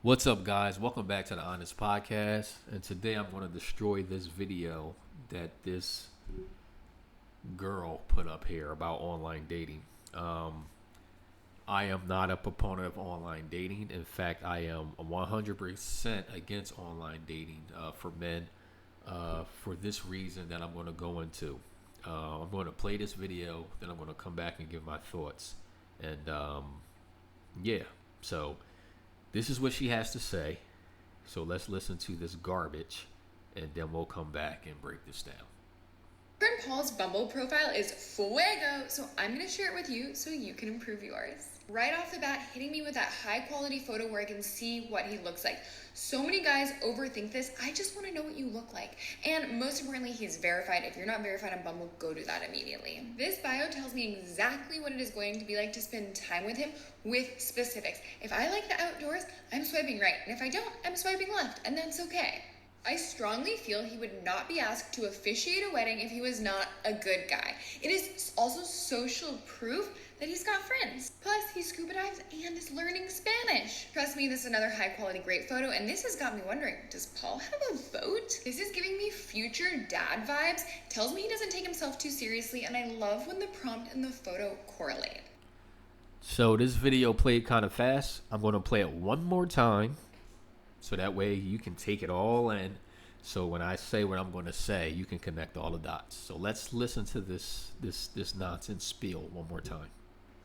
What's up, guys? Welcome back to the Honest Podcast. And today I'm going to destroy this video that this girl put up here about online dating. Um, I am not a proponent of online dating. In fact, I am 100% against online dating for men for this reason that I'm going to go into. I'm going to play this video, then I'm going to come back and give my thoughts. And yeah, so this is what she has to say. So let's listen to this garbage and then we'll come back and break this down. Friend Paul's Bumble profile is Fuego, so I'm going to share it with you so you can improve yours. Right off the bat, hitting me with that high quality photo where I can see what he looks like. So many guys overthink this. I just want to know what you look like. And most importantly, he's verified. If you're not verified on Bumble, go do that immediately. This bio tells me exactly what it is going to be like to spend time with him with specifics. If I like the outdoors, I'm swiping right. And if I don't, I'm swiping left. And that's okay. I strongly feel he would not be asked to officiate a wedding if he was not a good guy. It is also social proof that he's got friends. Plus, he scuba dives and is learning Spanish. Trust me, this is another high quality great photo, and this has got me wondering, does Paul have a boat? This is giving me future dad vibes, tells me he doesn't take himself too seriously, and I love when the prompt and the photo correlate. So this video played kind of fast. I'm going to play it one more time so that way you can take it all in. So when I say what I'm going to say, you can connect all the dots. So let's listen to this nonsense spiel one more time.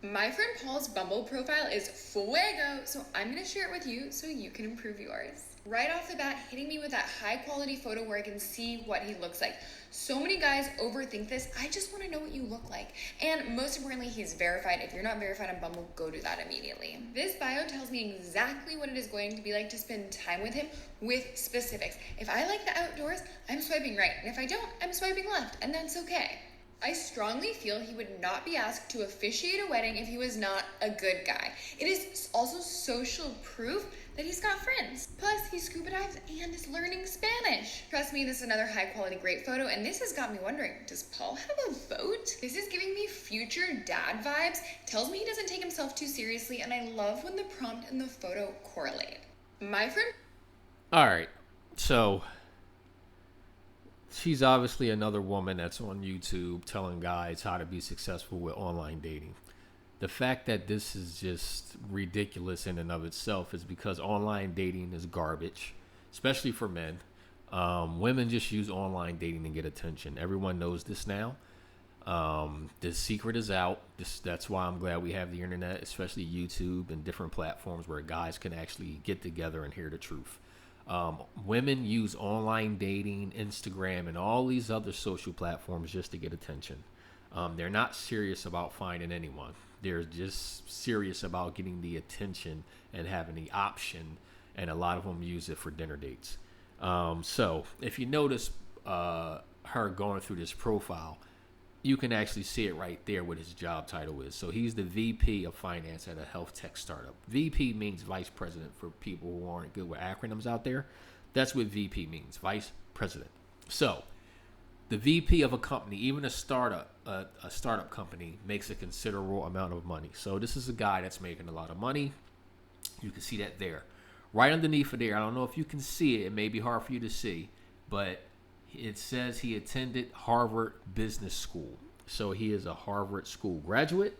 My friend Paul's Bumble profile is Fuego, so I'm going to share it with you so you can improve yours. Right off the bat, hitting me with that high quality photo where I can see what he looks like. So many guys overthink this. I just want to know what you look like. And most importantly, he's verified. If you're not verified on Bumble, go do that immediately. This bio tells me exactly what it is going to be like to spend time with him with specifics. If I like the outdoors, I'm swiping right. And if I don't, I'm swiping left. And that's okay. I strongly feel he would not be asked to officiate a wedding if he was not a good guy. It is also social proof that he's got friends. Plus, he scuba dives and is learning Spanish. Trust me, this is another high quality great photo, and this has got me wondering, does Paul have a boat? This is giving me future dad vibes, tells me he doesn't take himself too seriously, and I love when the prompt and the photo correlate. My friend... All right. So she's obviously another woman that's on YouTube telling guys how to be successful with online dating. The fact that this is just ridiculous in and of itself is because online dating is garbage, especially for men. Women just use online dating to get attention. Everyone knows this now. The secret is out. That's why I'm glad we have the internet, especially YouTube and different platforms where guys can actually get together and hear the truth. Women use online dating, Instagram, and all these other social platforms just to get attention. They're not serious about finding anyone. They're just serious about getting the attention and having the option, and a lot of them use it for dinner dates. So if you notice her going through this profile, you can actually see it right there what his job title is. So he's the VP of finance at a health tech startup. VP means vice president for people who aren't good with acronyms out there. That's what VP means, vice president. So the VP of a company, even a startup company, makes a considerable amount of money. So this is a guy that's making a lot of money. You can see that there. Right underneath of there, I don't know if you can see it. It may be hard for you to see, but it says he attended Harvard Business School. So he is a Harvard School graduate.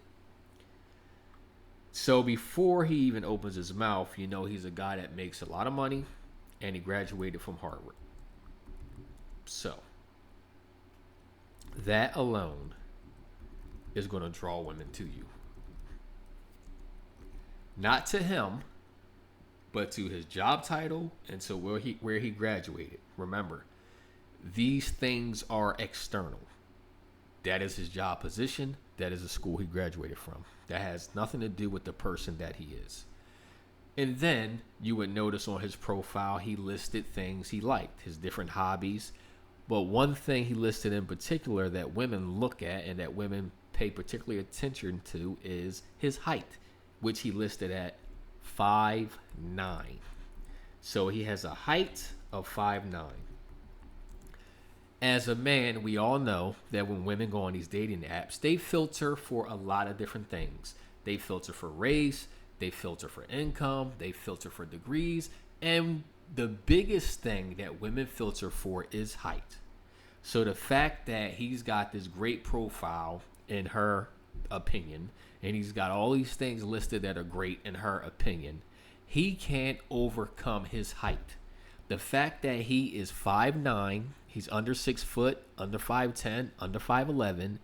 So before he even opens his mouth, you know he's a guy that makes a lot of money and he graduated from Harvard. So that alone is going to draw women to you. Not to him, but to his job title and to where he graduated. Remember, these things are external. That is his job position. That is the school he graduated from. That has nothing to do with the person that he is. And then you would notice on his profile, he listed things he liked, his different hobbies. But one thing he listed in particular that women look at and that women pay particularly attention to is his height, which he listed at 5'9". So he has a height of 5'9". As a man, we all know that when women go on these dating apps, they filter for a lot of different things. They filter for race, They filter for income, they filter for degrees, and the biggest thing that women filter for is height. So the fact that he's got this great profile in her opinion, and he's got all these things listed that are great in her opinion, he can't overcome his height. The fact that he is 5'9", he's under 6 foot, under 5'10", under 5'11",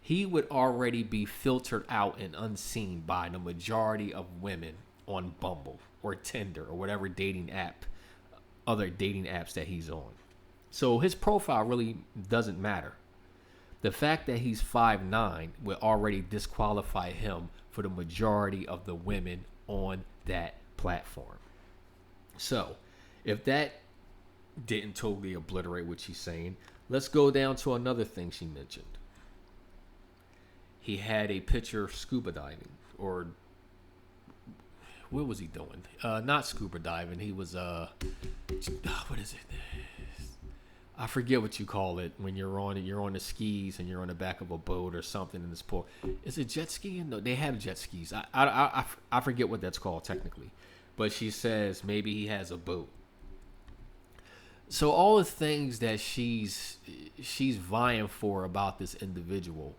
he would already be filtered out and unseen by the majority of women on Bumble or Tinder or whatever dating app, other dating apps that he's on. So his profile really doesn't matter. The fact that he's 5'9" will already disqualify him for the majority of the women on that platform. So if that didn't totally obliterate what she's saying, let's go down to another thing she mentioned. He had a picture of scuba diving, or what was he doing? Not scuba diving. He was what is it? I forget what you call it when you're on it. You're on the skis and you're on the back of a boat or something in this pool. Is it jet skiing? No, they have jet skis. I forget what that's called technically, but she says maybe he has a boat. So all the things that she's vying for about this individual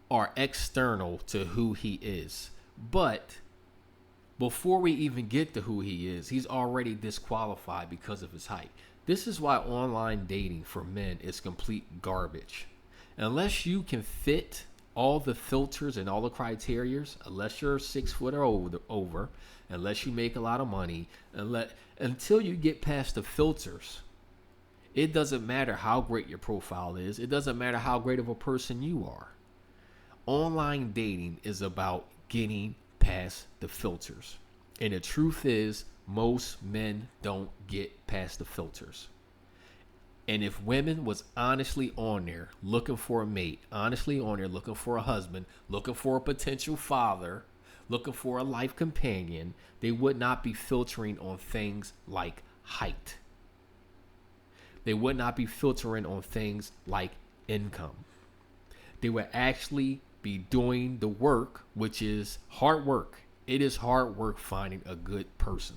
are external to who he is. But before we even get to who he is, he's already disqualified because of his height. This is why online dating for men is complete garbage. Unless you can fit all the filters and all the criterias, unless you're 6 foot or over, unless you make a lot of money, until you get past the filters, it doesn't matter how great your profile is. It doesn't matter how great of a person you are. Online dating is about getting past the filters. And the truth is, most men don't get past the filters. And if women was honestly on there looking for a mate, honestly on there looking for a husband, looking for a potential father, looking for a life companion, they would not be filtering on things like height. They would not be filtering on things like income. They would actually be doing the work, which is hard work. It is hard work finding a good person.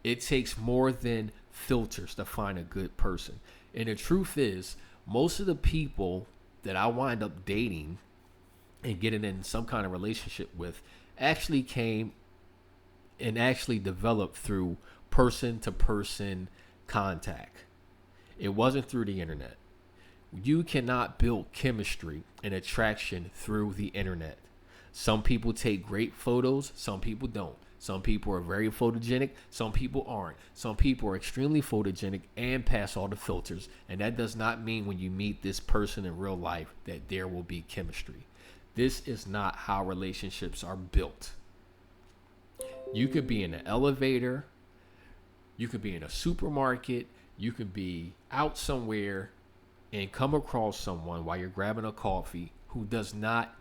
It takes more than filters to find a good person. And the truth is, most of the people that I wind up dating and getting in some kind of relationship with actually came and actually developed through person to person contact. It wasn't through the internet. You cannot build chemistry and attraction through the internet. Some people take great photos, some people don't. Some people are very photogenic, some people aren't. Some people are extremely photogenic and pass all the filters. And that does not mean when you meet this person in real life that there will be chemistry. This is not how relationships are built. You could be in an elevator, you could be in a supermarket, you could be out somewhere and come across someone while you're grabbing a coffee who does not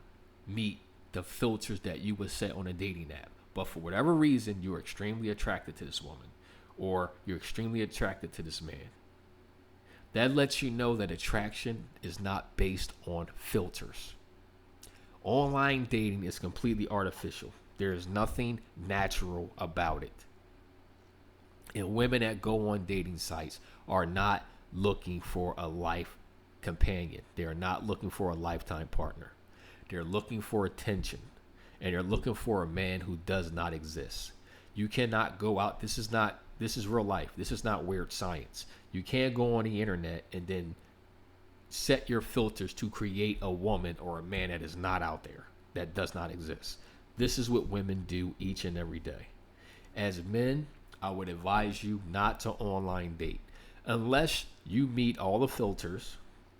meet the filters that you would set on a dating app. But for whatever reason, you're extremely attracted to this woman or you're extremely attracted to this man. That lets you know that attraction is not based on filters. Online dating is completely artificial. There is nothing natural about it. And women that go on dating sites are not looking for a life companion. They are not looking for a lifetime partner. They're looking for attention. And they're looking for a man who does not exist. You cannot go out. This is real life. This is not weird science. You can't go on the internet and then set your filters to create a woman or a man that is not out there, that does not exist. This is what women do each and every day. As men, I would advise you not to online date unless you meet all the filters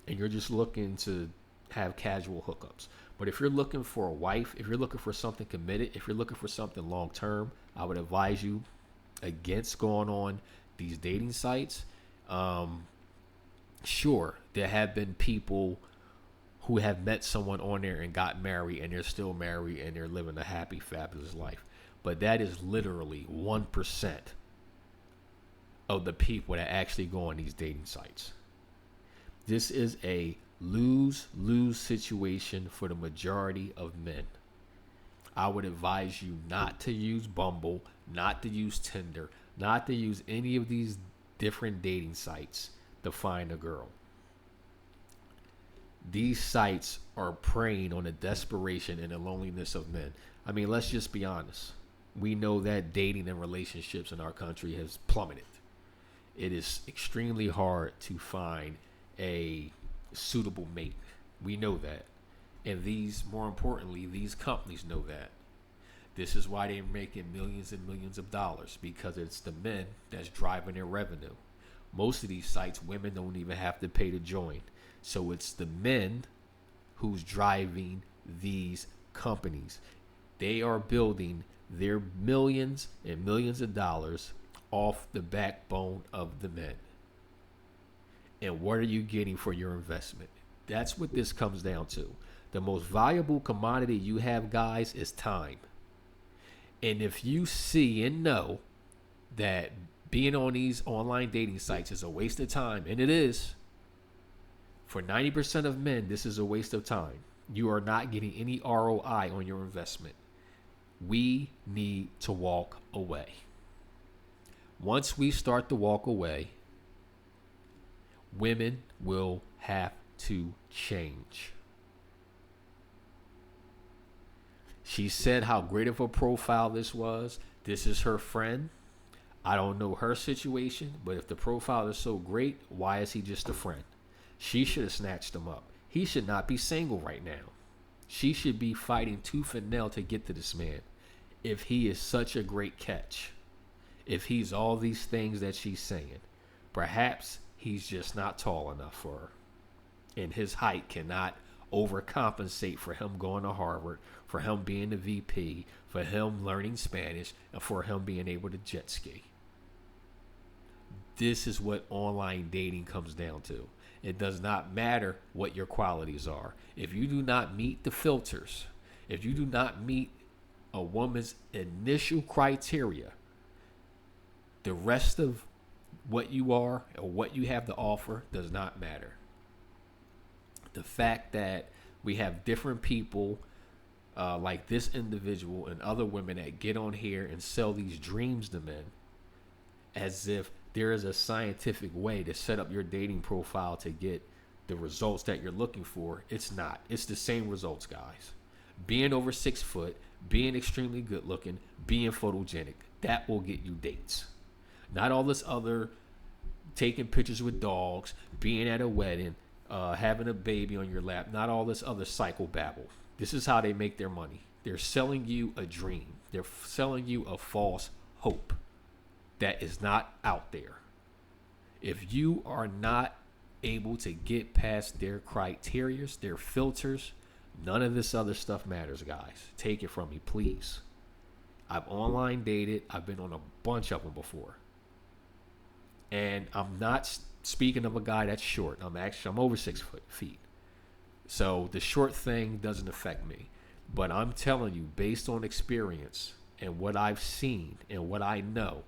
and you're just looking to have casual hookups. But if you're looking for a wife, if you're looking for something committed, if you're looking for something long term, I would advise you against going on these dating sites. Sure, there have been people who have met someone on there and got married and they're still married and they're living a happy, fabulous life. But that is literally 1% of the people that actually go on these dating sites. This is a lose-lose situation for the majority of men. I would advise you not to use Bumble, not to use Tinder, not to use any of these different dating sites to find a girl. These sites are preying on the desperation and the loneliness of men. I mean, let's just be honest. We know that dating and relationships in our country has plummeted. It is extremely hard to find a suitable mate. We know that. And more importantly, these companies know that. This is why they're making millions and millions of dollars, because it's the men that's driving their revenue. Most of these sites, women don't even have to pay to join. So it's the men who's driving these companies. They are building their millions and millions of dollars off the backbone of the men. And what are you getting for your investment? That's what this comes down to. The most valuable commodity you have, guys, is time. And if you see and know that being on these online dating sites is a waste of time, and it is, for 90% of men, this is a waste of time. You are not getting any ROI on your investment. We need to walk away. Once we start to walk away, women will have to change. She said how great of a profile this was. This is her friend. I don't know her situation, but if the profile is so great, why is he just a friend? She should have snatched him up. He should not be single right now. She should be fighting tooth and nail to get to this man. If he is such a great catch, if he's all these things that she's saying, perhaps he's just not tall enough for her. And his height cannot overcompensate for him going to Harvard, for him being the VP, for him learning Spanish, and for him being able to jet ski. This is what online dating comes down to. It does not matter what your qualities are. If you do not meet the filters, if you do not meet a woman's initial criteria, the rest of what you are or what you have to offer does not matter. The fact that we have different people like this individual and other women that get on here and sell these dreams to men as if there is a scientific way to set up your dating profile to get the results that you're looking for. It's not. It's the same results, guys. Being over 6 foot, being extremely good looking, being photogenic, that will get you dates. Not all this other taking pictures with dogs, being at a wedding, having a baby on your lap, not all this other psychobabble. This is how they make their money. They're selling you a dream. They're selling you a false hope that is not out there. If you are not able to get past their criterias, their filters, none of this other stuff matters, guys. Take it from me, please. I've online dated. I've been on a bunch of them before. And I'm not speaking of a guy that's short. I'm over 6 feet. So the short thing doesn't affect me. But I'm telling you, based on experience and what I've seen and what I know,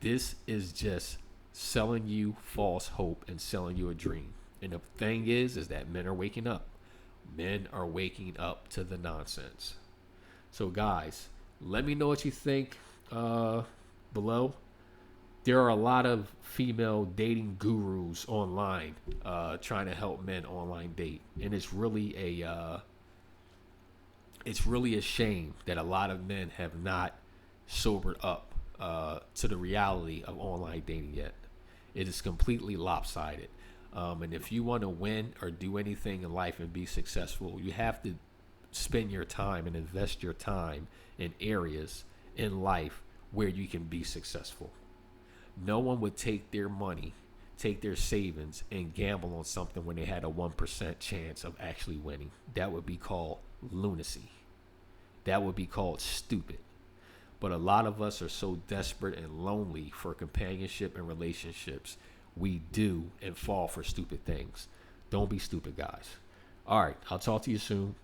this is just selling you false hope and selling you a dream. And the thing is that men are waking up. Men are waking up to the nonsense. So guys, let me know what you think below. There are a lot of female dating gurus online trying to help men online date. And it's really a shame that a lot of men have not sobered up to the reality of online dating yet. It is completely lopsided. And if you want to win or do anything in life and be successful, you have to spend your time and invest your time in areas in life where you can be successful. No one would take their money, take their savings, and gamble on something when they had a 1% chance of actually winning. That would be called lunacy. That would be called stupid. But a lot of us are so desperate and lonely for companionship and relationships, we do and fall for stupid things. Don't be stupid, guys. All right, I'll talk to you soon.